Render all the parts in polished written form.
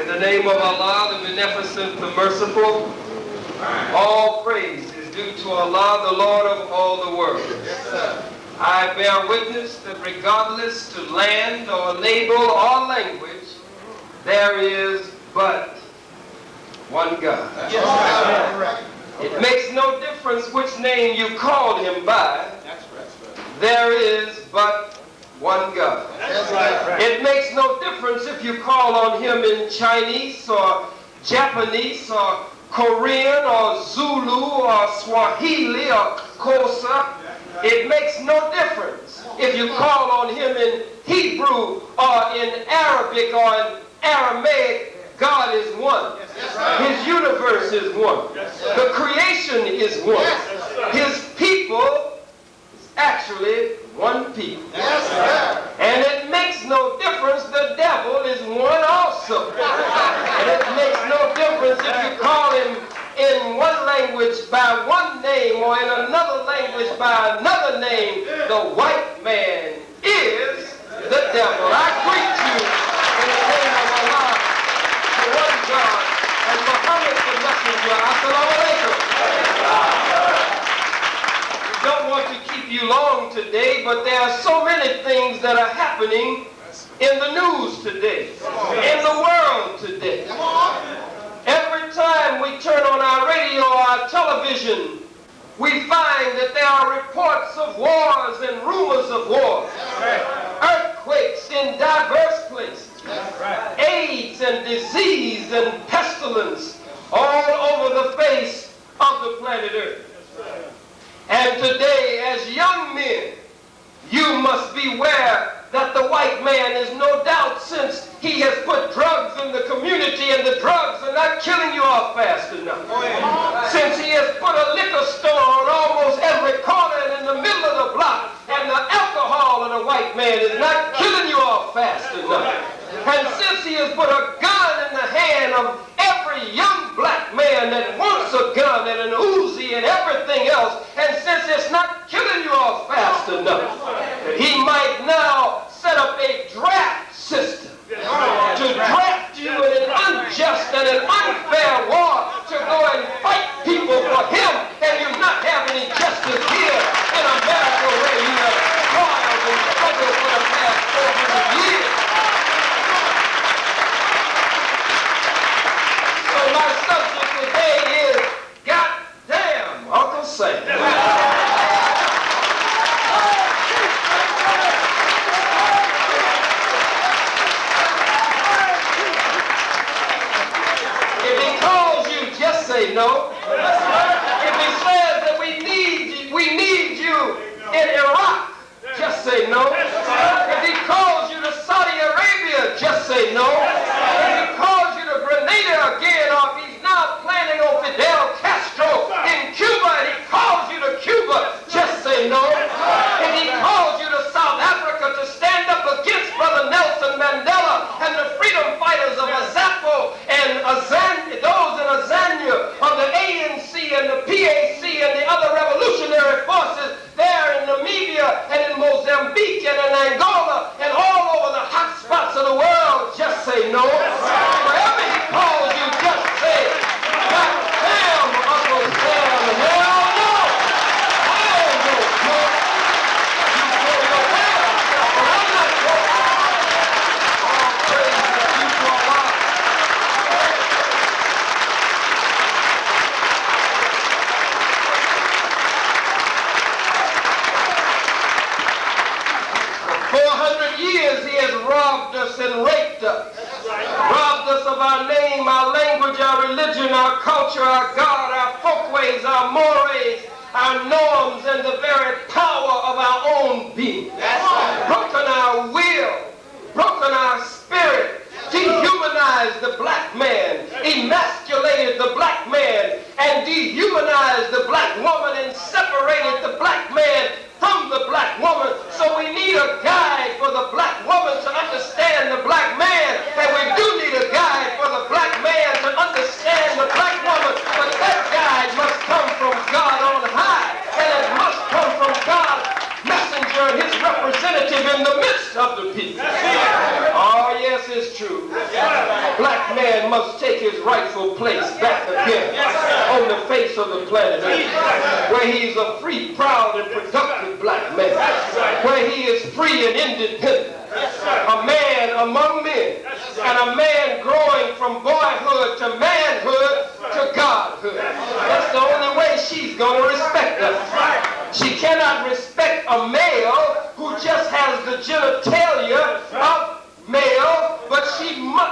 the name of Allah, the Beneficent, the Merciful. All praise is due to Allah, the Lord of all the world. I bear witness that regardless to land or label or language, there is but one God. It makes no difference which name you call him by. There is but one God. It makes no difference if you call on him in Chinese or Japanese or Korean or Zulu or Swahili or Xhosa. It makes no difference if you call on him in Hebrew or in Arabic or in Aramaic. God is one. His universe is one. The creation is one. His people is actually one people. And it makes no difference, the devil is one also. And it makes no difference if you call him in one language by one name or in another language by another name. The white man is the devil. I greet you in the name of Allah, the one God, and Muhammad the messenger. Assalamu alaikum. We don't want to keep you long today, but there are so many things that are happening in the news today, in the world today. Every time we turn on our radio or our television, we find that there are reports of wars and rumors of wars, earthquakes in diverse places, AIDS and disease and pestilence all over the face of the planet Earth. And today, as young men, you must beware that the white man is no doubt, since he has put drugs in the community and the drugs are not killing you off fast enough. Since he has put a liquor store on almost every corner and in the middle of the block, and the alcohol in a white man is not killing you off fast enough. And since he has put a gun in the hand of every young black man that wants a gun and an Uzi and everything else, and since it's not killing you off fast enough, he might now set up a draft system to draft you in an unjust and an unfair war to go and fight people for him, and you not have any justice here in America where you have toiled and struggled for the past 400 years. So my subject today is goddamn Uncle Sam. Say no. If he says that we need you in Iraq, just say no. If he calls you to Saudi Arabia, just say no. If he calls you to Grenada again, or if he's now planning on Fidel Castro in Cuba and he calls you to Cuba, just say no. If he calls you to South Africa to stand up against Brother Nelson Mandela and the freedom fighters of Azapo and those in Azania of the ANC and the PAC and the other revolutionary forces there in Namibia and in Mozambique and in Angola and all over the hot spots of the world, just say no. Wherever he calls you, just say, God damn, Uncle Sam, hell no. Hell no, punk. You throw your hands up, but I'm not going. All praise is due to Allah. For 400 years he has robbed us and raped us. Robbed us of our name, our language, our religion, our culture, our God, our folkways, our mores, our norms, and the very power of our own being. Broken our will, broken our spirit, dehumanized the black man, emasculated the black man, and dehumanized the black woman and separated the black man from the black woman. So we need a guide for the black woman to understand the black man, and we do need a guide for the black man to understand the black woman, but that guide must come from God on high, and it must come from God's messenger and his representative in the midst of the people. Oh yes, it's true. black man must take his rightful place back again on the face of the planet Earth, where he is a free, proud, and productive black man, where he is free and independent, a man among men, and a man growing from boyhood to manhood to godhood. That's the only way she's going to respect us. She cannot respect a male who just has the genitalia of male, but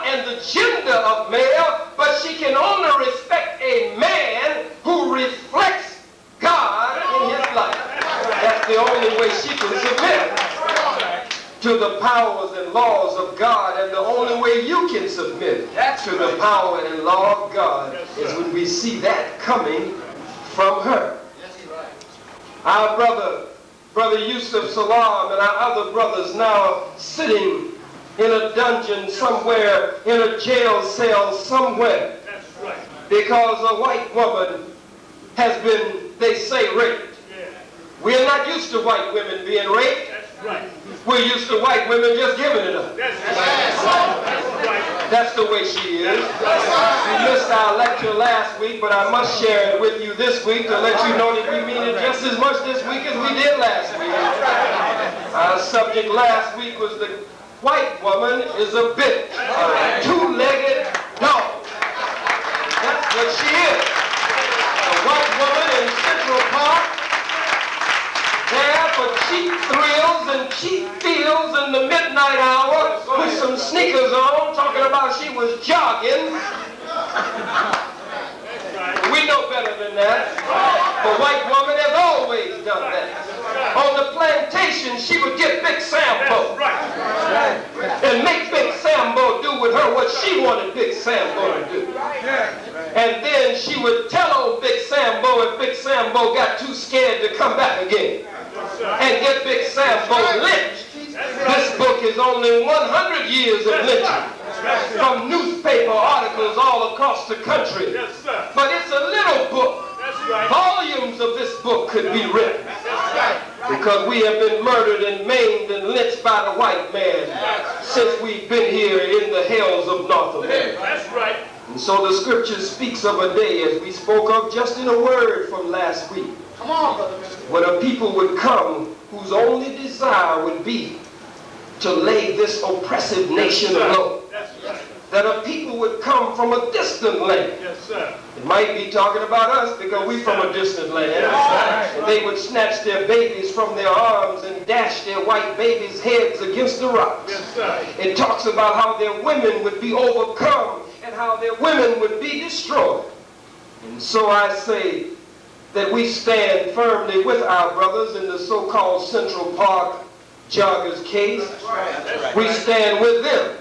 and the gender of male, but she can only respect a man who reflects God in his life. That's the only way she can submit to the powers and laws of God, and the only way you can submit to the power and law of God is when we see that coming from her. Our brother Yusuf Salam, and our other brothers now sitting in a dungeon somewhere, in a jail cell somewhere, because a white woman has been, they say, raped. We are not used to white women being raped. We're used to white women just giving it up. That's the way she is. We missed our lecture last week, but I must share it with you this week to let you know that we mean it just as much this week as we did last week. Our subject last week was the white woman is a bitch, a two-legged dog. That's what she is. A white woman in Central Park, there for cheap thrills and cheap feels in the midnight hour with some sneakers on, talking about she was jogging. We know better than that. The white woman has always done that. On the plantation, she would get Big Sambo and make Big Sambo do with her what she wanted Big Sambo to do. And then she would tell old Big Sambo if Big Sambo got too scared to come back again and get Big Sambo lynched. This book is only 100 years of lynching from newspaper articles all across the country. But it's a little book. Volumes of this book could be written because we have been murdered and maimed and lynched by the white man since we've been here in the hells of North America. That's right. And so the scripture speaks of a day, as we spoke of just in a word from last week, when a people would come whose only desire would be to lay this oppressive nation low. That a people would come from a distant land. It might be talking about us because we're from a distant land. And they would snatch their babies from their arms and dash their white babies' heads against the rocks. It talks about how their women would be overcome and how their women would be destroyed. And so I say that we stand firmly with our brothers in the so-called Central Park joggers case. We stand with them.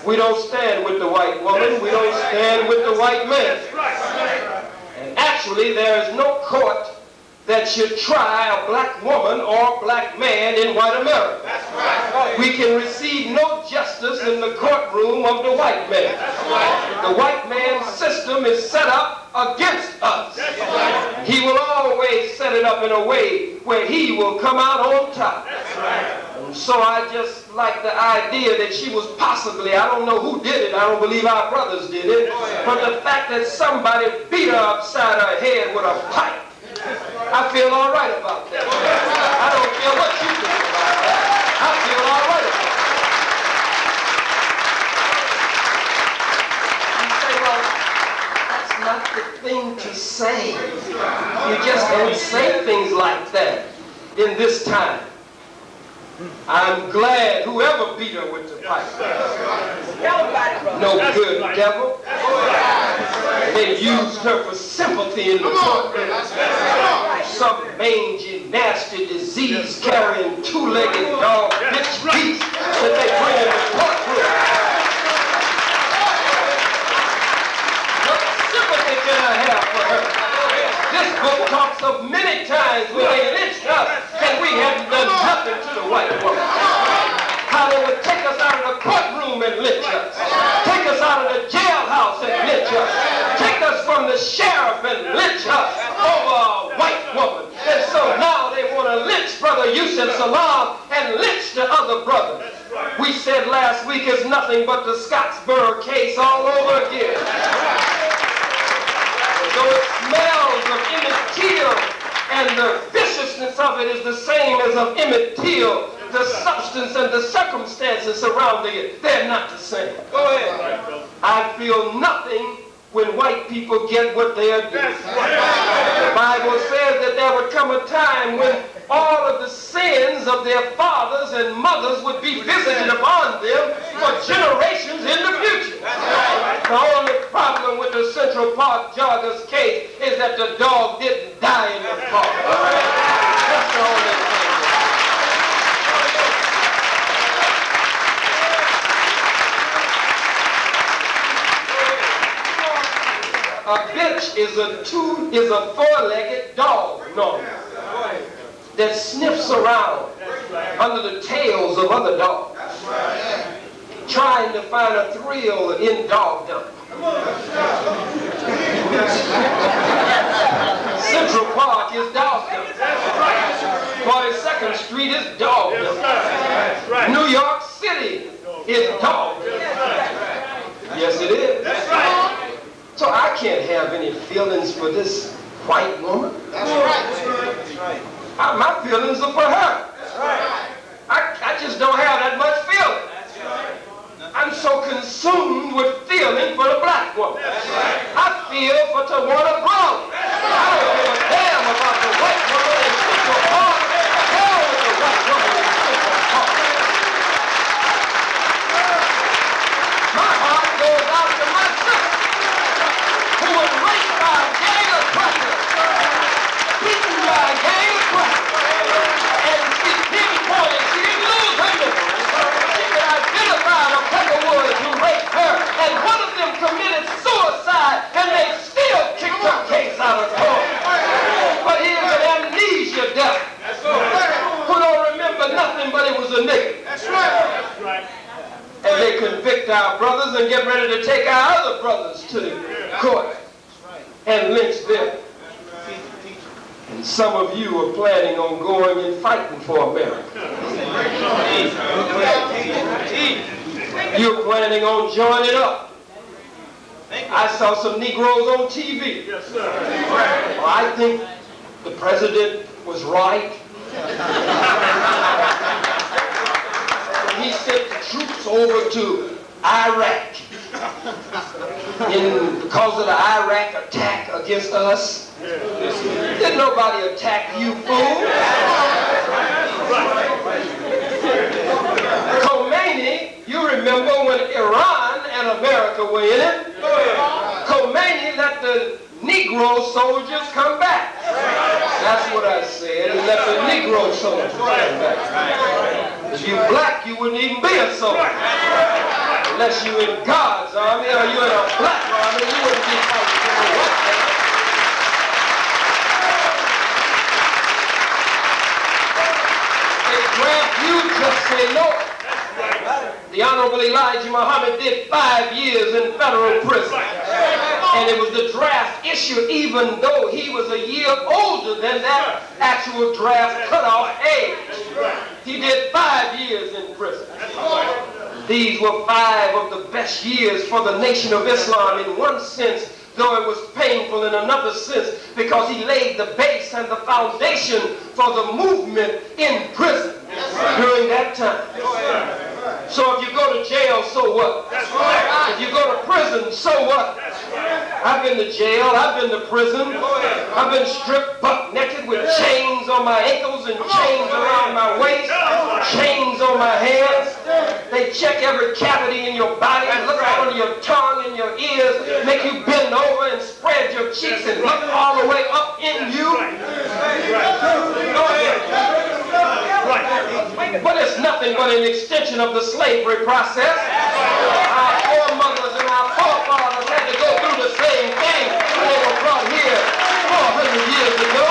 We don't stand with the white woman. We don't stand with the white man. And actually, there is no court that should try a black woman or black man in white America. We can receive no justice in the courtroom of the white man. The white man's system is set up against us. He will always set it up in a way where he will come out on top. And so I just like the idea that she was possibly, I don't know who did it, I don't believe our brothers did it, but the fact that somebody beat her upside her head with a pipe, I feel all right about that. I don't feel what you think about that. I feel all right about that. You say, well, that's not the thing to say. You just don't say things like that in this time. I'm glad whoever beat her with the pipe. No good devil. They used her for sympathy in the courtroom. Some mangy, nasty, disease-carrying, two-legged dog, bitch beast that they bring in the courtroom. What sympathy can I have for her? This book talks of many times when they lynched us and we hadn't done nothing to the white woman. How they would take us out of the courtroom and lynch us. Take us out of the jailhouse and lynch us. Take us from the sheriff and lynch us over a white woman. And so now they want to lynch Brother Yusuf Salam and lynch the other brother. We said last week it's nothing but the Scottsboro case all over again. So it smells of Emmett Till, and the viciousness of it is the same as of Emmett Till. The substance and the circumstances surrounding it, they're not the same. Go ahead. I feel nothing when white people get what they are doing. The Bible says that there would come a time when all of the sins of their fathers and mothers would be visited upon them for generations in the future. The only problem with the Central Park joggers case is that the dog didn't die in the park. That's the only thing. A bitch is a four-legged dog, no, that sniffs around under the tails of other dogs, trying to find a thrill in dogdom. Central Park is dogdom. 42nd Street is dogdom. New York City is dogdom. Yes, it is. So I can't have any feelings for this white woman. That's right. My feelings are for her. That's right. I just don't have that much feeling. That's right. I'm so consumed with feeling for the black woman. That's right. I feel for Tawana Brown. I don't give a damn about the white woman in Central Park. Hell with the white woman in Central Park. My heart goes out to my sister, who was raped by a gang of crackers, beaten by a gang of crackers, and she pinpointed, she didn't lose her name. She could identify the Peckerwoods who raped her, and one of them committed suicide, and they still kicked her case out of court. But here's an amnesia devil who don't remember nothing but it was a nigga. That's right. And they convict our brothers and get ready to take our other brothers to the court and lynch them. And some of you are planning on going and fighting for America. You're planning on joining up. I saw some Negroes on TV. Well, I think the president was right. He sent the troops over to Iraq because of the Iraq attack against us. Didn't nobody attack you, fool. Khomeini, you remember when Iran and America were in it? Khomeini let the Negro soldiers come back. That's what I said, and let the Negro soldiers come back. If you black, you wouldn't even be a soldier. Unless you in God's army or you in a black army, you wouldn't be fighting for the white man. They draft you, just say no. The Honorable Elijah Muhammad did 5 years in federal prison. And it was the draft issue, even though he was a year older than that actual draft cutoff age. He did 5 years in prison. These were 5 of the best years for the Nation of Islam in one sense, though it was painful in another sense, because he laid the base and the foundation for the movement in prison during that time. So if you go to jail, so what? If you go to prison, so what? I've been to jail, I've been to prison, I've been stripped buck naked with chains on my ankles and chains around my waist, chains on my hands. They check every cavity in your body, look out under your tongue and your ears, make you bend over and spread your cheeks and look all the way up in you. But it's nothing but an extension of the slavery process. Our foremothers and our forefathers had to go through the same thing when they were brought here 400 years ago.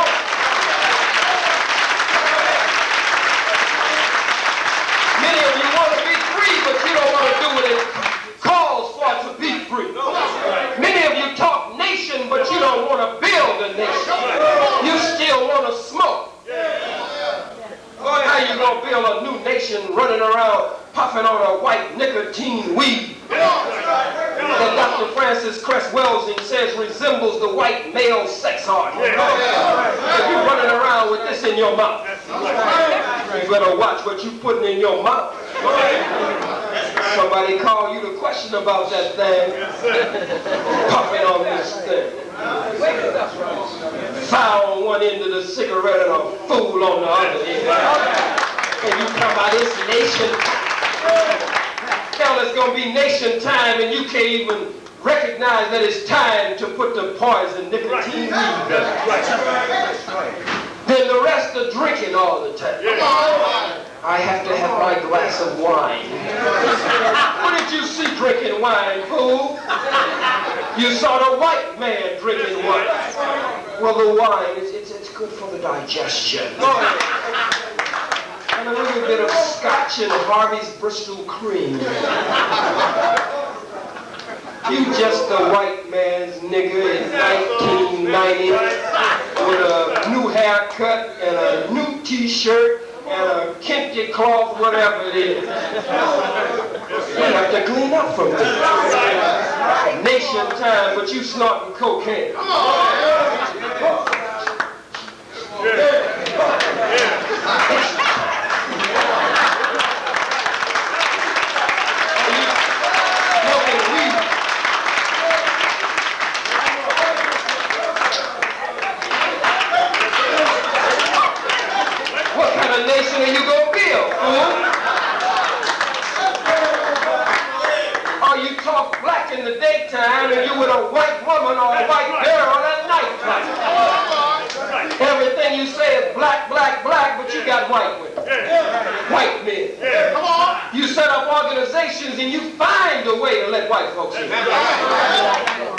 Many of you want to be free, but you don't want to do what it calls for to be free. Many of you talk nation, but you don't want to build a nation. You still want to smoke puffing on a white nicotine weed that Dr. Francis Cress Welsing says resembles the white male sex heart. If you're running around with this in your mouth, you better watch what you're putting in your mouth. Somebody call you to question about that thing, puffing on this thing. Foul on one end of the cigarette and a fool on the other end. And you come out, it's nation time. Hell, it's going to be nation time and you can't even recognize that it's time to put the poison nicotine weed down. Then the rest are drinking all the time. I have to have my glass of wine. What did you see drinking wine, fool? You saw the white man drinking wine. Well, the wine, it's good for the digestion. And a little bit of scotch and Harvey's Bristol cream. You just a white man's nigga in 1990 with a new haircut and a new t-shirt and a kente cloth, whatever it is. You have to clean up from this. Nation time, but you snorting cocaine. What kind of nation are you going to build, fool? Or you talk black in the daytime and you with a white woman or a white girl at nighttime. Everything you say is black, black, black, but you got white women. White men. You set up organizations and you find a way to let white folks in.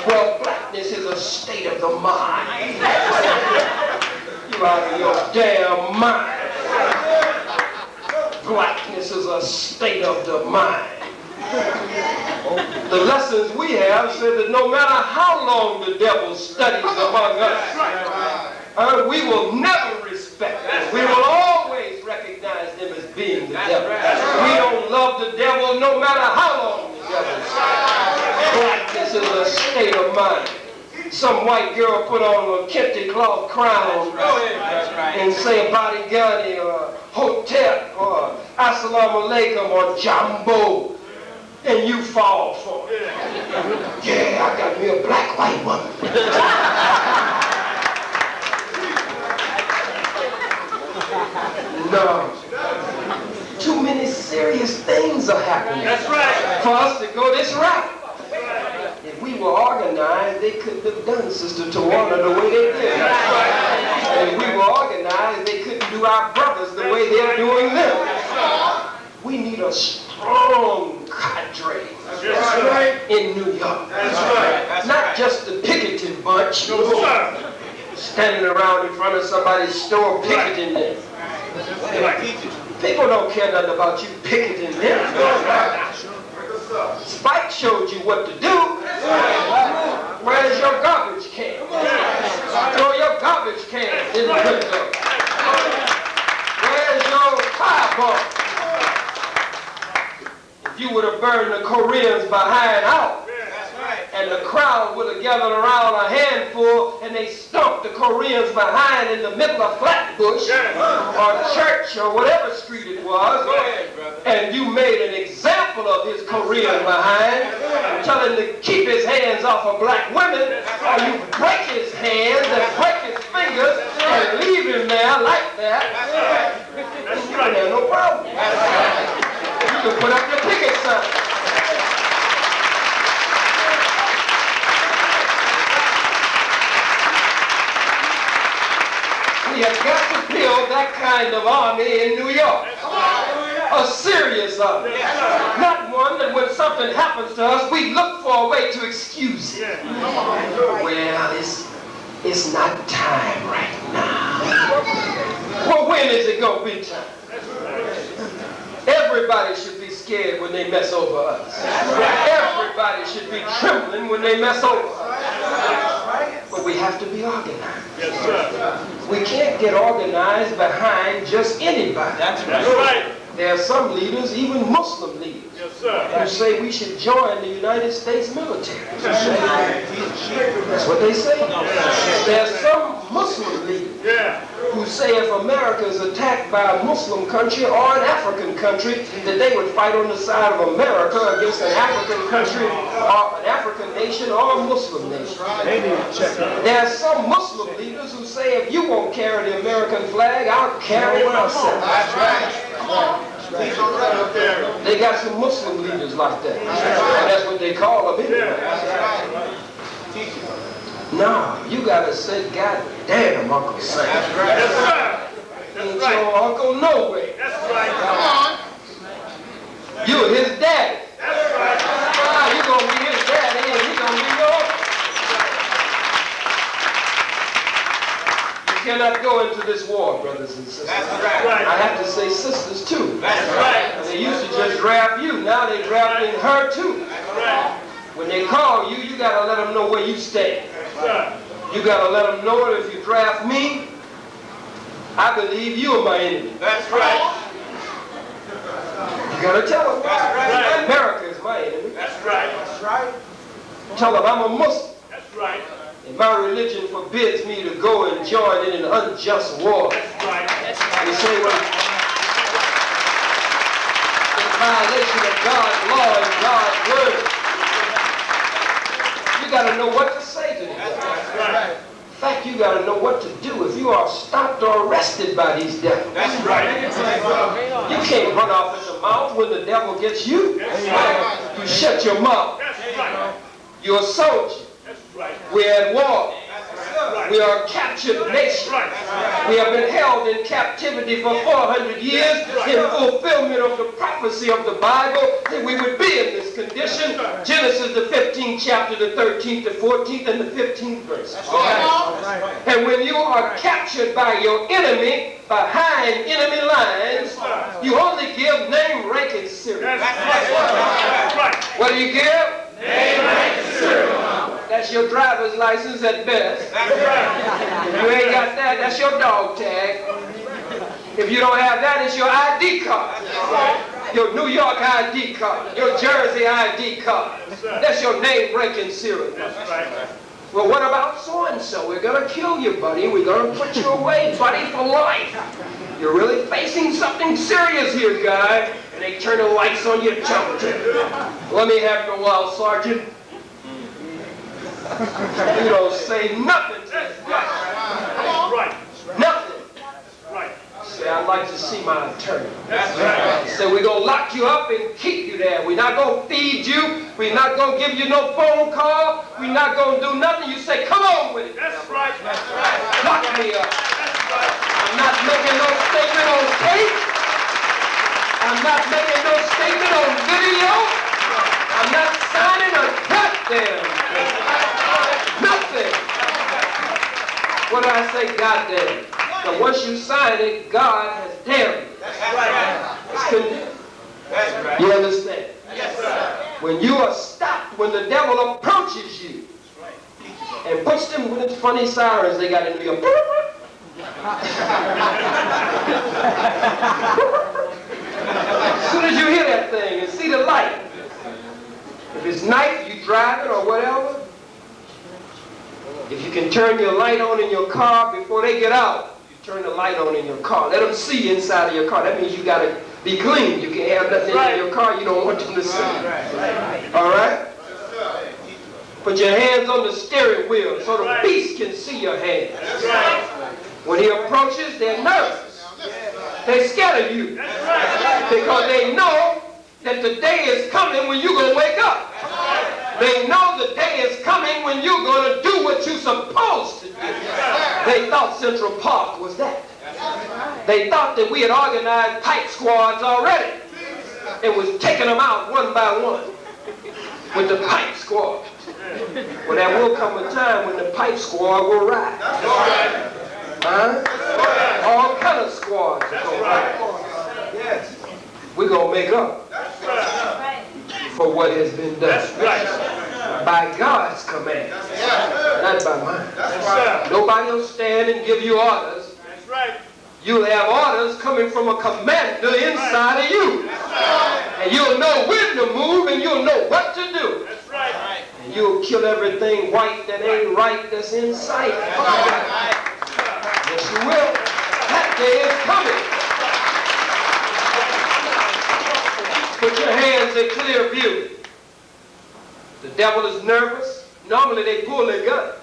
Well, blackness is a state of the mind. You out of your damn mind. Blackness is a state of the mind. The lessons we have say that no matter how long the devil studies among us, we will never respect them. We will always recognize them as being the devil. We don't love the devil no matter how long the devil studies. Blackness is a state of mind. Some white girl put on a kente cloth crown and say Body Gunny or Hotep or Assalamu Alaikum or Jambo, and you fall for it. Yeah, I got me a black white woman. No. Too many serious things are happening. That's right. For us to go this route. If we were organized, they couldn't have done Sister Tawana the way they did. And if we were organized, they couldn't do our brothers the way they're doing them. We need a strong cadre in New York. Not just the picketing bunch standing around in front of somebody's store picketing them. People don't care nothing about you picketing them. Spike showed you what to do. Where's your garbage can? Throw your garbage can in the window. Where's your fireball? If you would have burned the Koreans behind out, and the crowd would have gathered around a handful and they stomped the Koreans behind in the middle of Flatbush or church or whatever street it was, and you made an example of his Korean behind, tell him to keep his hands off of black women, or you break his hands and break his fingers and leave him there like that, you don't have no problem. You can put up your picket sign. We have got to build that kind of army in New York. A serious army. Not one that when something happens to us, we look for a way to excuse it. Well, it's not time right now. Well, when is it going to be time? Everybody should be scared when they mess over us. Everybody should be trembling when they mess over us. But we have to be organized. We can't get organized behind just anybody. That's right. There are some leaders, even Muslim leaders, who say we should join the United States military. That's what they say. There are some Muslim leaders who say if America is attacked by a Muslim country or an African country, that they would fight on the side of America against an African country or an African nation or a Muslim nation. There are some Muslim leaders who say if you won't carry the American flag, I'll carry it myself. That's right. They got some Muslim leaders like that. And that's what they call them anyway. No, you gotta say, God damn, Uncle Sam. That's right. That's right. Ain't your uncle no way. That's right. Come on. You're his daddy. That's right. Ah, you gonna be his daddy and he gonna be your uncle. You cannot go into this war, brothers and sisters. That's right. I have to say sisters too. That's right. And they used to just draft you. Now they drafting her too. That's right. When they call you, you gotta let them know where you stand. You got to let them know that if you draft me, I believe you are my enemy. That's right. You got to tell them. That's right. America is my enemy. That's right. That's right. Tell them I'm a Muslim. That's right. And my religion forbids me to go and join in an unjust war. That's right. That's right. You say, well, in violation of God's law and God's word. You got to know what to say to them. Right. In fact, you got to know what to do if you are stopped or arrested by these devils. That's right. You can't run off at the mouth when the devil gets you. That's right. You shut your mouth. That's right. You're a soldier. That's right. We're at war. We are a captured nation. We have been held in captivity for 400 years in fulfillment of the prophecy of the Bible that we would be in this condition. Genesis the 15th chapter, the 13th, the 14th, and the 15th verse. And when you are captured by your enemy, behind enemy lines, you only give name, rank, and serial. What do you give? Name, rank, and serial. That's your driver's license at best. That's right. If you ain't got that, that's your dog tag. If you don't have that, it's your ID card. Right. Your New York ID card. Your Jersey ID card. That's your name, rank, and serial. That's right. Well, what about so-and-so? We're going to kill you, buddy. We're going to put you away, buddy, for life. You're really facing something serious here, guy. And they turn the lights on you, jump. Let me have your wild sergeant. You don't say nothing to this guy. Right. Nothing. Right. Say, I'd like to see my attorney. That's right. Say, we're going to lock you up and keep you there. We're not going to feed you. We're not going to give you no phone call. We're not going to do nothing. You say, come on with it. That's right. That's right. Lock me up. That's right. I'm not making no statement on tape. I'm not making no statement on video. I'm not signing a goddamn nothing. What did I say? Goddamn. So once you sign it, God has damned you. That's right. It's condemned. That's right. You understand? Yes, sir. When you are stopped, when the devil approaches you and puts them with funny sirens they got in your as soon as you hear that thing and see the light, if it's night, you drive it or whatever, if you can turn your light on in your car before they get out, you turn the light on in your car. Let them see inside of your car. That means you got to be clean. You can't have nothing in your car you don't want them to see. All right? Put your hands on the steering wheel so the beast can see your hands. When he approaches, they're nervous. They're scared of you. Because they know that the day is coming when you're going to wake up. They know the day is coming when you're going to do what you're supposed to do. They thought Central Park was that. They thought that we had organized pipe squads already. It was taking them out one by one with the pipe squad. Well, there will come a time when the pipe squad will rise. Huh? All kind of squads are going to rise. Yes. We're going to make up for what has been done. By God's command, not by mine. Nobody will stand and give you orders. You'll have orders coming from a commander inside of you. And you'll know when to move and you'll know what to do. And you'll kill everything white that ain't right that's in sight. Yes, you will. That day is coming. Put your hands in clear view. The devil is nervous. Normally they pull their guns.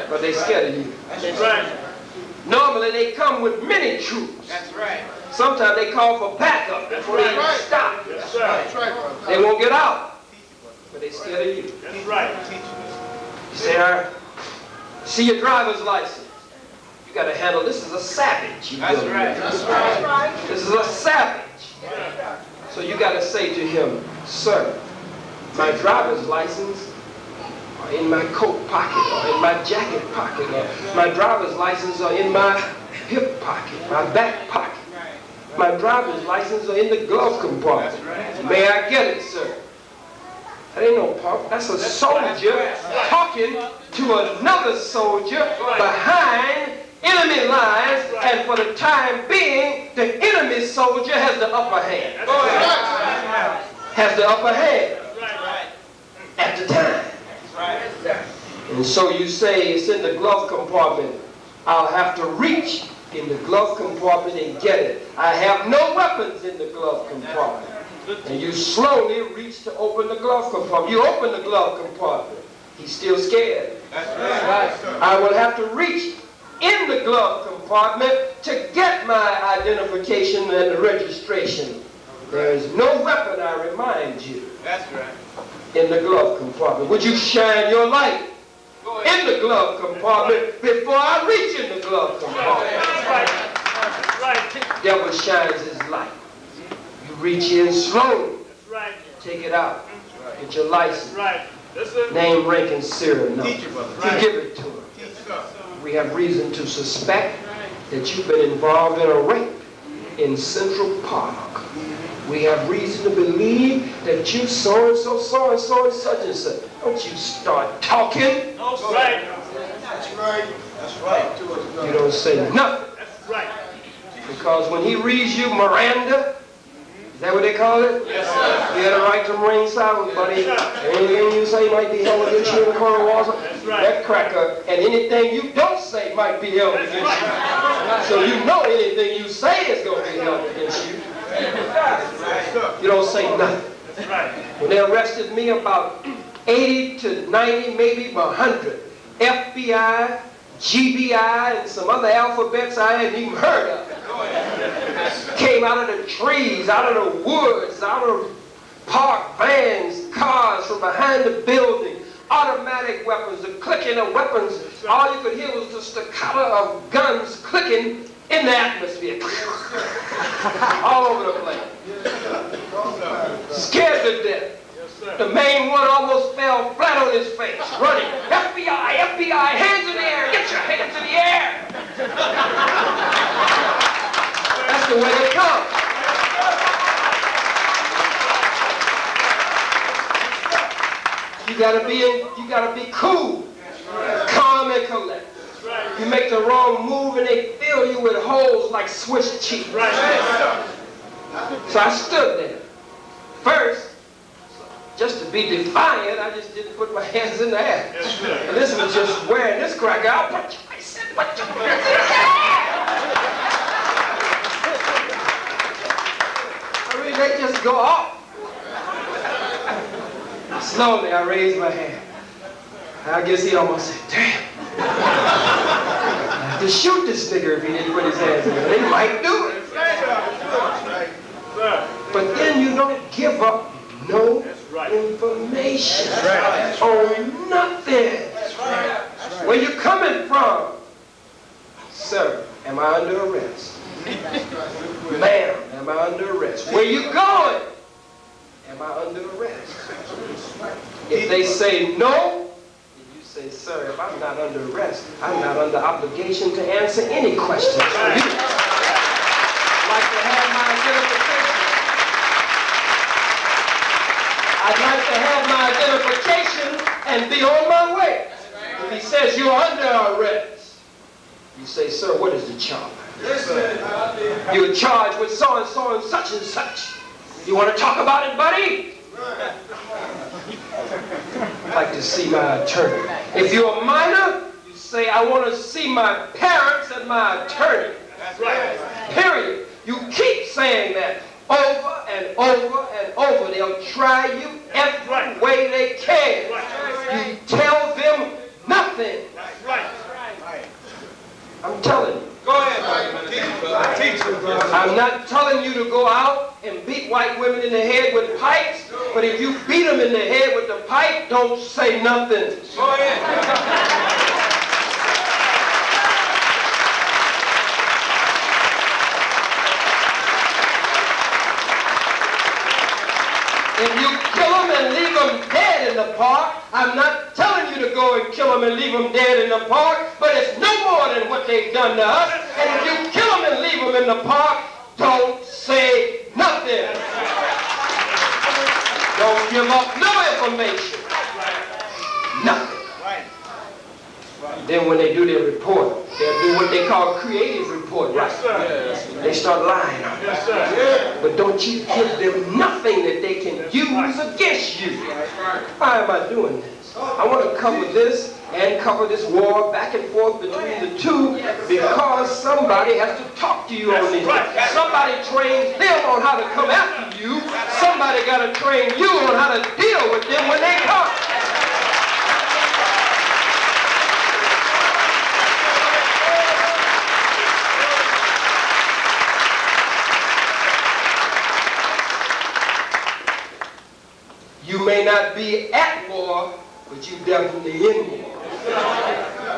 But they scared of you. Normally they come with many troops. Sometimes they call for backup before they even stop. They won't get out. But they scared of you. You say, I see your driver's license. You got to handle this is a savage. This is a savage. So you got to say to him, sir, my driver's license are in my coat pocket or in my jacket pocket, or my driver's license are in my hip pocket, my back pocket. My driver's license are in the glove compartment. May I get it, sir? That ain't no punk. That's a soldier talking to another soldier behind enemy lines, and for the time being, the enemy soldier has the upper hand. Has the upper hand at the time. And so you say it's in the glove compartment. I'll have to reach in the glove compartment and get it. I have no weapons in the glove compartment. And you slowly reach to open the glove compartment. You open the glove compartment. He's still scared. I will have to reach in the glove compartment to get my identification and the registration. There is no weapon, I remind you, in the glove compartment. Would you shine your light in the glove compartment before I reach in the glove compartment? The devil shines his light. You reach in slowly. Take it out. Get your license. Name, rank, and serial number. You give it to him. We have reason to suspect that you've been involved in a rape in Central Park. We have reason to believe that you so-and-so, so-and-so, and such and such. Don't you start talking. That's right. You don't say nothing. Because when he reads you Miranda, is that what they call it? Yes, sir. You had a right to remain silent, buddy. Anything you say might be held against you in the court of law. That cracker, and anything you don't say might be held against you. So you know anything you say is going to be held against you. You don't say nothing. When they arrested me, about 80 to 90, maybe 100 FBI, GBI, and some other alphabets I hadn't even heard of came out of the trees, out of the woods, out of parked vans, cars from behind the building, automatic weapons, the clicking of weapons. All you could hear was the staccato of guns clicking in the atmosphere. All over the place. Scared to death. The main one almost fell flat on his face, running. FBI, FBI, hands in the air, get your hands in the air. That's the way it comes. You gotta be cool, calm and collected. You make the wrong move and they fill you with holes like Swiss cheese. So I stood there. First, just to be defiant, I just didn't put my hands in the air. And this was just wearing this cracker out. I said, put your hands in the air! I mean, they just go off. Slowly, I raised my hand. I guess he almost said, damn. I have to shoot this nigger if he didn't put his hands in it. They might do it. But then you don't give up no information on nothing. Where you coming from? Sir, am I under arrest? Ma'am, am I under arrest? Where you going? Am I under arrest? If they say no, you say, sir, if I'm not under arrest, I'm not under obligation to answer any questions from you. I'd like to have my identification. I'd like to have my identification and be on my way. If he says you're under arrest, you say, sir, what is the charge? You're charged with so and so and such and such. You want to talk about it, buddy? I'd like to see my attorney. If you're a minor, you say, I want to see my parents and my attorney. That's right. Period. You keep saying that over and over and over. They'll try you every way they can. You tell them nothing. That's right. I'm telling you. Go ahead, teach them, brother. I'm not telling you to go out and beat white women in the head with pipes, but if you beat them in the head with the pipe, don't say nothing. Go ahead. If you kill them and leave them dead in the park, I'm not telling you to go and kill them and leave them dead in the park, but it's no more than what they've done to us. And if you kill them and leave them in the park, don't say nothing. Don't give up no information. Nothing. Then when they do their report, they'll do what they call creative report, right? Yes, sir. They start lying on you. Yes, sir. But don't you give them nothing that they can use against you. Why am I doing this? I want to cover this and cover this war back and forth between the two because somebody has to talk to you on this. Somebody trains them on how to come after you. Somebody got to train you on how to deal with them when they come. You may not be at war, but you definitely in war.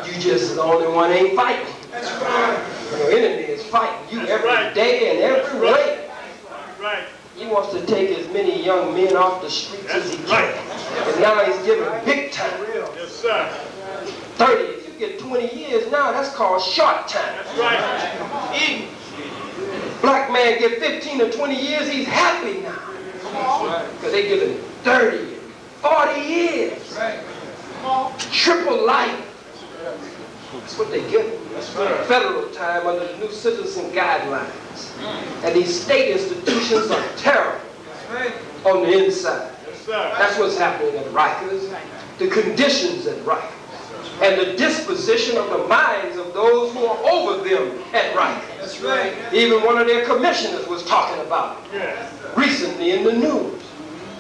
You just the only one ain't fighting. Your enemy is fighting you every day and every way. He wants to take as many young men off the streets as he can. And now he's giving big time. Yes, sir. 30, if you get 20 years now, that's called short time. That's right. Black man get 15 or 20 years, he's happy now. Because they give him 30 and 40 years. Triple life. That's what they give him. Federal time under the new citizen guidelines. And these state institutions are terrible on the inside. That's what's happening at Rikers. The conditions at Rikers. And the disposition of the minds of those who are over them at Rikers. That's right. Even one of their commissioners was talking about it recently in the news,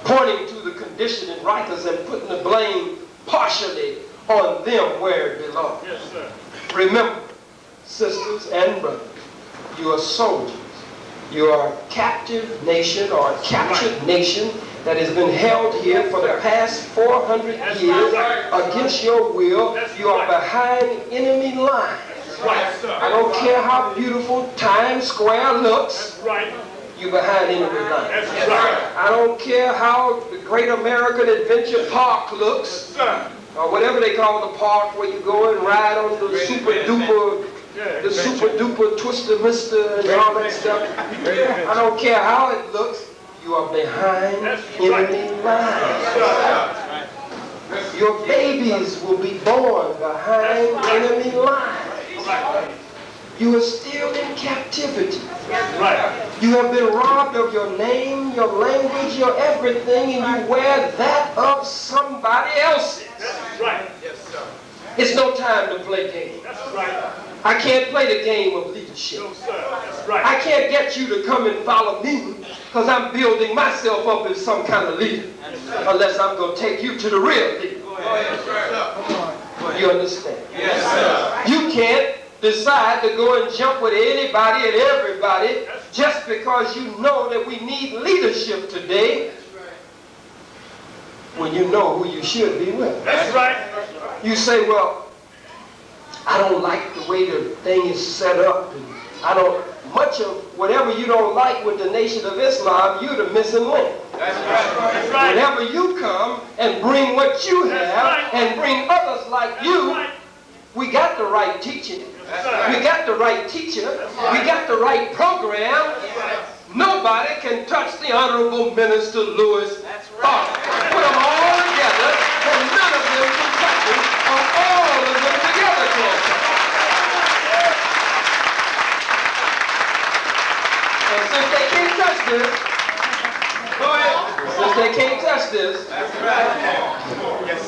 pointing to the condition in Rikers and putting the blame partially on them where it belongs. Yes, sir. Remember, sisters and brothers, you are soldiers. You are a captive nation or a captured nation that has been held here for the past 400 years against your will. You are behind enemy lines. I don't care how beautiful Times Square looks. You're behind enemy lines. I don't care how the Great American Adventure Park looks, or whatever they call the park where you go and ride on the super duper twister mister and all that stuff. I don't care how it looks. You are behind enemy lines. Your babies will be born behind enemy lines. You are still in captivity. You have been robbed of your name, your language, your everything, and you wear that of somebody else's. It's no time to play games. I can't play the game of leadership. I can't get you to come and follow me because I'm building myself up as some kind of leader unless I'm going to take you to the real leader. You understand? Yes, sir. You can't decide to go and jump with anybody and everybody just because you know that we need leadership today when you know who you should be with. That's right. You say, well, I don't like the way the thing is set up. And I don't, much of whatever you don't like with the Nation of Islam, you're the missing link. That's right. That's right. Whenever you come and bring what you have and bring others like you, we got the right teaching. We got the right teacher. We got the right program. Nobody can touch the Honorable Minister Lewis Farrakhan. Put them all together, and none of them can touch him, or all of them together can.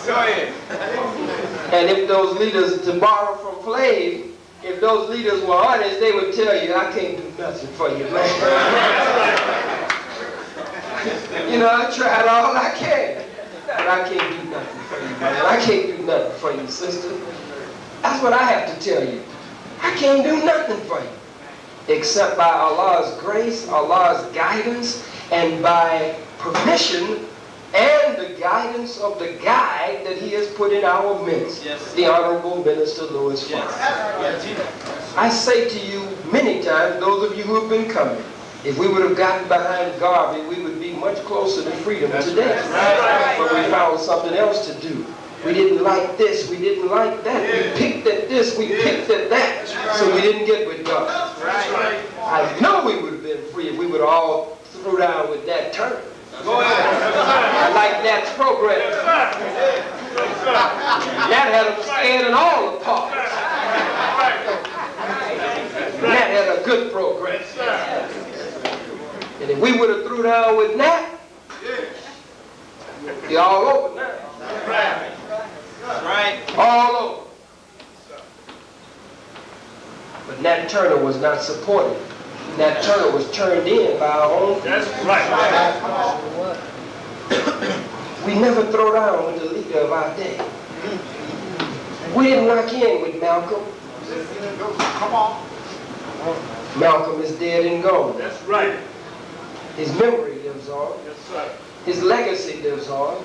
And if those leaders, to borrow from Flav, if those leaders were honest, they would tell you, I can't do nothing for you, man. You know, I tried all I can, but I can't do nothing for you, man. I can't do nothing for you, sister. That's what I have to tell you. I can't do nothing for you, except by Allah's grace, Allah's guidance, and by permission and the guidance of the guide that he has put in our midst, the Honorable Minister Louis Farrakhan. I say to you many times, those of you who have been coming, if we would have gotten behind Garvey, we would be much closer to freedom today. But we found something else to do. We didn't like this, we didn't like that. We picked at this, we picked at that. So we didn't get with God. I know we would have been free if we would have all threw down with that term. I like Nat's program. Nat had them scared in all the parts. Nat had a good program. And if we would have threw down with Nat, be all over now. All over. But Nat Turner was not supported. Nat Turner was turned in by our own. That's right. We never throw down with the leader of our day. We didn't lock in with Malcolm. Come on. Malcolm is dead and gone. That's right. His memory lives on. Yes, sir. His legacy lives on.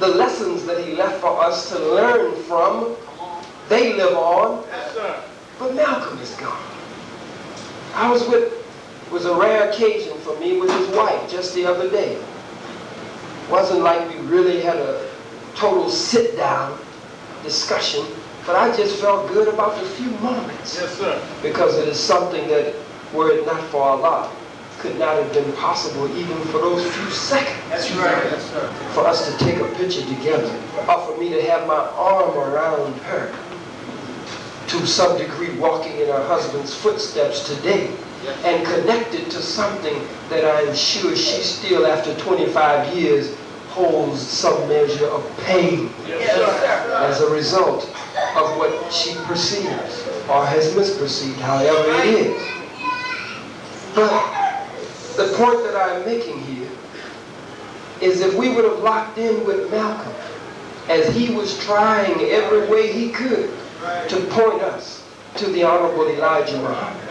The lessons that he left for us to learn from, they live on. Yes, sir. But Malcolm is gone. It was a rare occasion for me with his wife just the other day. Wasn't like we really had a total sit-down discussion, but I just felt good about the few moments. Yes, sir. Because it is something that, were it not for Allah, could not have been possible even for those few seconds. That's right. Yes, sir. For us to take a picture together, or for me to have my arm around her, to some degree walking in her husband's footsteps today, and connected to something that I'm sure she still, after 25 years, holds some measure of pain as a result of what she perceives or has misperceived, however it is. But the point that I'm making here is if we would have locked in with Malcolm as he was trying every way he could to point us to the Honorable Elijah Muhammad,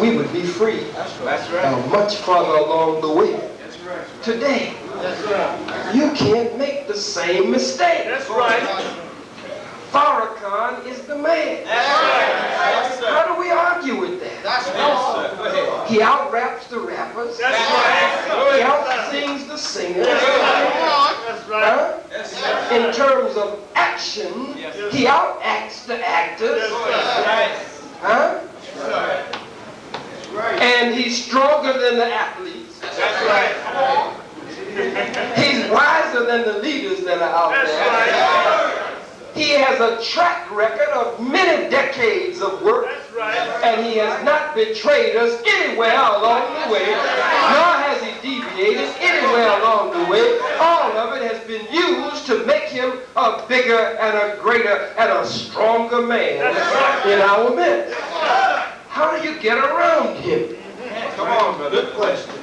we would be free. That's right. Much farther along the way. That's right. Today, That's right. you can't make the same mistake. That's right. Farrakhan is the man. That's right. How do we argue with that? That's right. He out-raps the rappers. That's right. He out-sings the singers. That's right. Huh? In terms of action, he out-acts the actors. Huh? And he's stronger than the athletes. That's right. He's wiser than the leaders that are out there. That's right. He has a track record of many decades of work. That's right. And he has not betrayed us anywhere along the way, nor has he deviated anywhere along the way. All of it has been used to make him a bigger and a greater and a stronger man in our midst. How do you get around him? Come on, brother. Good question.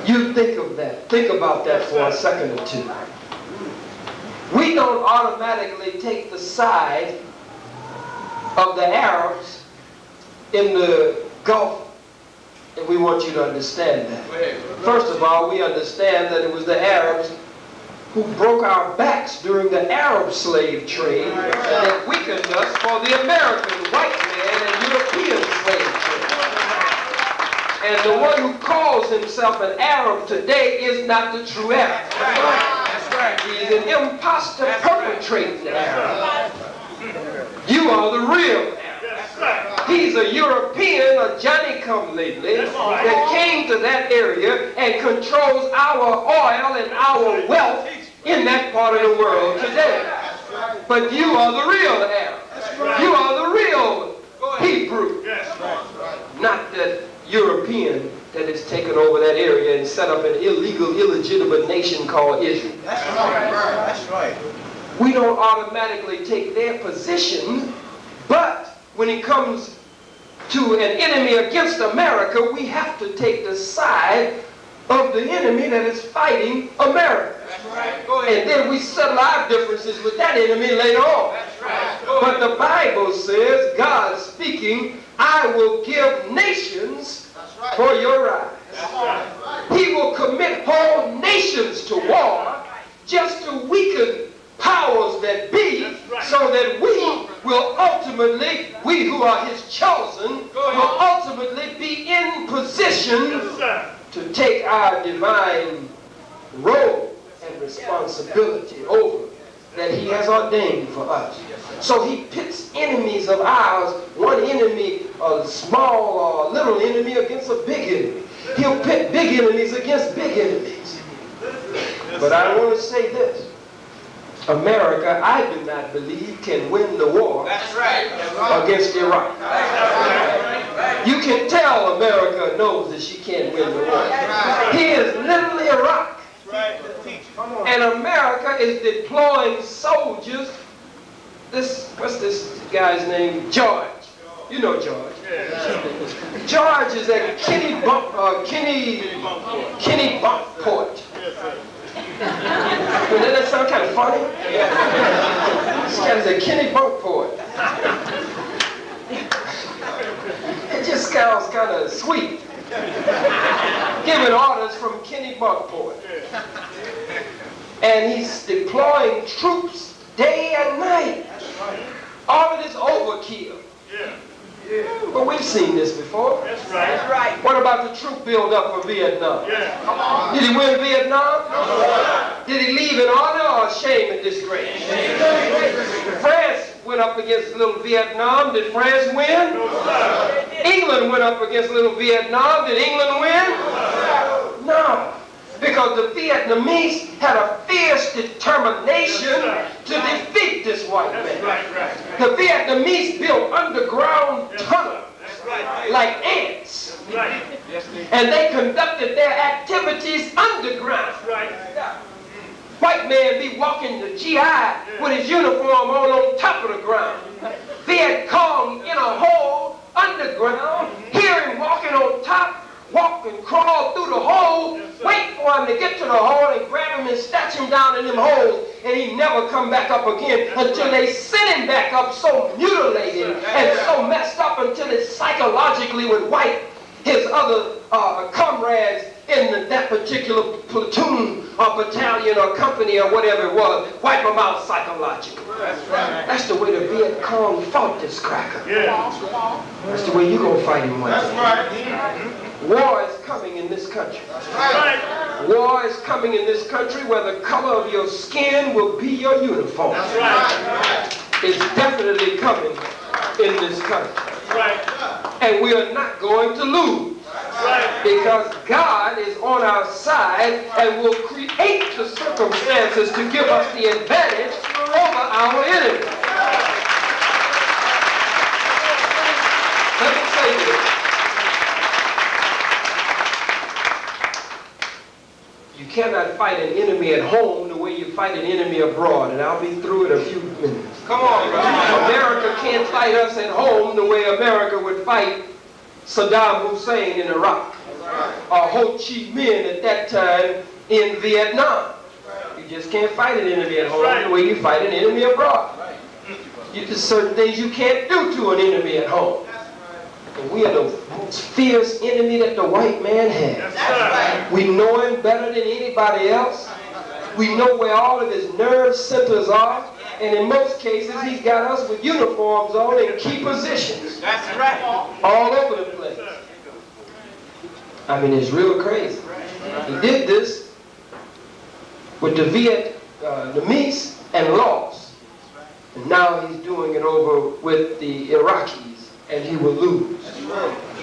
You think of that. Think about that for a second or two. We don't automatically take the side of the Arabs in the Gulf, and we want you to understand that. First of all, we understand that it was the Arabs who broke our backs during the Arab slave trade that weakened us for the American white man and European slave trade. And the one who calls himself an Arab today is not the true Arab. That's right. He's an imposter perpetrating Arab. You are the real Arab. He's a European, a Johnny-come-lately, that came to that area and controls our oil and our wealth in that part of the world today. But you are the real Arab. You are the real Hebrew. Not that European that has taken over that area and set up an illegal, illegitimate nation called Israel. That's right. That's right. We don't automatically take their position, but when it comes to an enemy against America, we have to take the side of the enemy that is fighting America. That's right. Go ahead. And then we settle our differences with that enemy later on. That's right. But the Bible says, God speaking, I will give nations for your rise. That's right. He will commit whole nations to war just to weaken powers that be, so that we will ultimately, we who are his chosen, will ultimately be in position to take our divine role and responsibility over that he has ordained for us. So he pits enemies of ours, one enemy, a small or little enemy against a big enemy. He'll pit big enemies against big enemies. But I want to say this. America, I do not believe, can win the war against Iraq. You can tell America knows that she can't win the war. He is little Iraq. And America is deploying soldiers. What's this guy's name? George. You know George. George is at Kennebunkport. Doesn't that sound kind of funny? This guy's at Kennebunkport. It just sounds kind of sweet. Giving orders from Kennebunkport. And he's deploying troops day and night. All of this overkill. But we've seen this before. That's right. What about the troop build-up for Vietnam? Did he win Vietnam? Did he leave in honor or shame and disgrace? France went up against little Vietnam. Did France win? England went up against little Vietnam. Did England win? No. Because the Vietnamese had a fierce determination to defeat this white man. The Vietnamese built underground tunnels like ants. And they conducted their activities underground. White man be walking the GI with his uniform on top of the ground. Viet Cong in a hole underground. Here him walking on top. Walk and crawl through the hole, wait for him to get to the hole and grab him and snatch him down in them holes, and he never come back up again until they sent him back up so mutilated and so messed up until it psychologically would wipe his other comrades in that particular platoon or battalion or company or whatever it was, wipe them out psychologically. That's the way the Viet Cong fought this cracker. That's the way you're going to fight him one day. War is coming in this country. War is coming in this country where the color of your skin will be your uniform. It's definitely coming in this country. And we are not going to lose. Because God is on our side and will create the circumstances to give us the advantage over our enemies. Let me say this. You cannot fight an enemy at home the way you fight an enemy abroad, and I'll be through in a few minutes. Come on, America can't fight us at home the way America would fight Saddam Hussein in Iraq, or Ho Chi Minh at that time in Vietnam. You just can't fight an enemy at home the way you fight an enemy abroad. There's certain things you can't do to an enemy at home. And we are the most fierce enemy that the white man has. We know him better than anybody else. We know where all of his nerve centers are. And in most cases, he's got us with uniforms on in key positions. All over the place. I mean, it's real crazy. He did this with the Vietnamese and lost. And now he's doing it over with the Iraqis, and he will lose.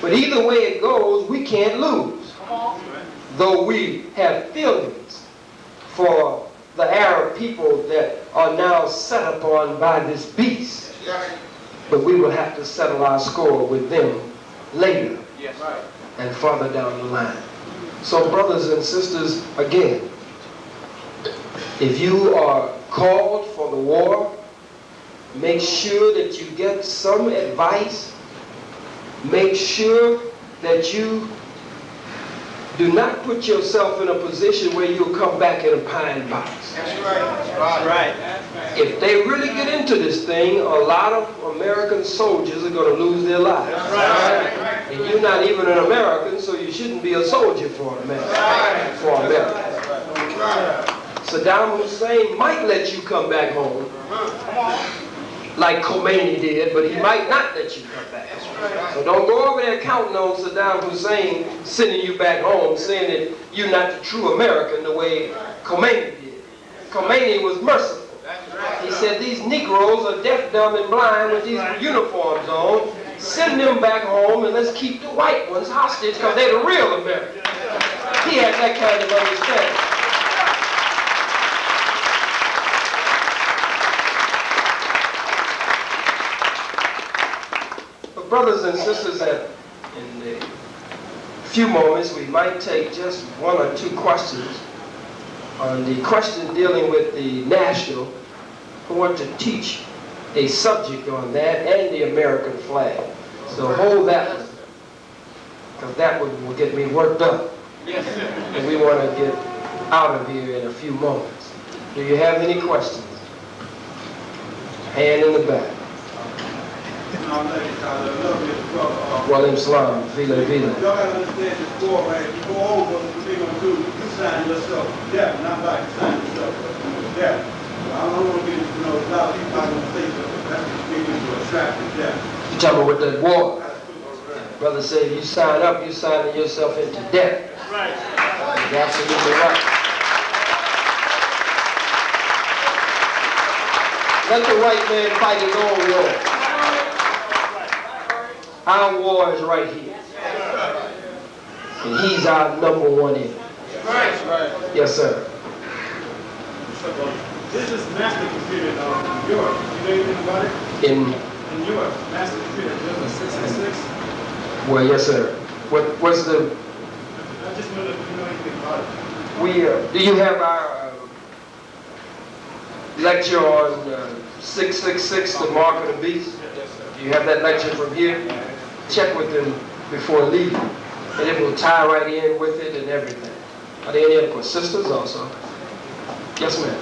But either way it goes, we can't lose. Though we have feelings for the Arab people that are now set upon by this beast. But we will have to settle our score with them later. and further down the line. So brothers and sisters, again, if you are called for the war, make sure that you get some advice. Make sure that you do not put yourself in a position where you'll come back in a pine box. That's right. That's right. If they really get into this thing, a lot of American soldiers are going to lose their lives. That's right. And you're not even an American, so you shouldn't be a soldier for America. For America. Saddam Hussein might let you come back home, like Khomeini did, but he might not let you come back. So don't go over there counting on Saddam Hussein sending you back home, saying that you're not the true American the way Khomeini did. Khomeini was merciful. He said these Negroes are deaf, dumb, and blind with these uniforms on. Send them back home and let's keep the white ones hostage because they're the real Americans. He had that kind of understanding. Brothers and sisters, in a few moments we might take just one or two questions. On the question dealing with the national, I want to teach a subject on that and the American flag. So hold that one, because that one will get me worked up. And we want to get out of here in a few moments. Do you have any questions? Hand in the back. Well, Islam, Vila. Y'all gotta understand this war, right? If you go over what they're gonna do, you sign yourself. Yeah, not like you sign yourself. Yeah. I don't want to get, a lot of people are gonna say that's getting into a trap with that. You talking about with that war? Brother said you sign up, you're signing yourself into death. Right. You're absolutely right. Let the white man fight his own war. Our war is right here. And he's our number one enemy. Right. Yes, sir. This is master computer in Europe. You know anything about it? In Europe, master computer, business 666. well, yes, sir. What's the? I just wonder if you know anything about it. Do you have our lecture on 666, the mark of the beast? Do you have that lecture from here? Check with them before leaving, and it will tie right in with it and everything. Are there any other questions? Sisters also? Yes, ma'am.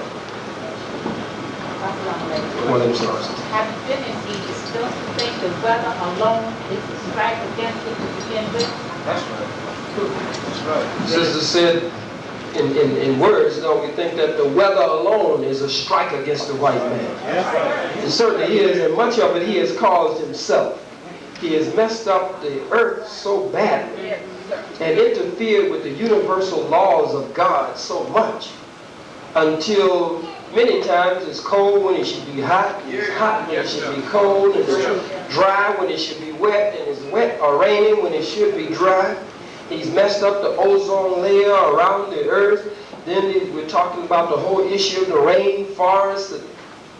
One of them stars. Have you been in Egypt? Don't you think the weather alone is a strike against it to begin with? That's right. That's right. Sister said in words, don't we think that the weather alone is a strike against the white man? It certainly is, and much of it he has caused himself. He has messed up the earth so badly and interfered with the universal laws of God so much until many times it's cold when it should be hot, it's hot when it should be cold, and it's dry when it should be wet, and it's wet or raining when it should be dry. He's messed up the ozone layer around the earth. Then we're talking about the whole issue of the rainforest.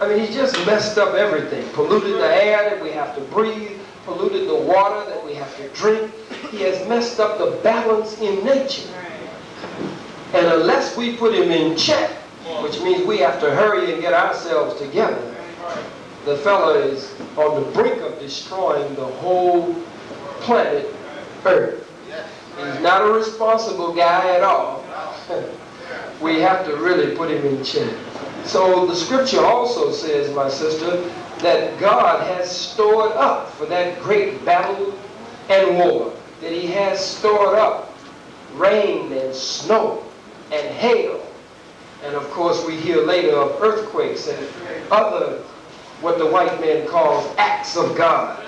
I mean, he's just messed up everything. Polluted the air that we have to breathe, polluted the water that we have to drink. He has messed up the balance in nature. And unless we put him in check, which means we have to hurry and get ourselves together, the fella is on the brink of destroying the whole planet Earth. He's not a responsible guy at all. We have to really put him in check. So the scripture also says, my sister, that God has stored up for that great battle and war, that he has stored up rain and snow and hail. And of course we hear later of earthquakes and other, what the white man calls acts of God.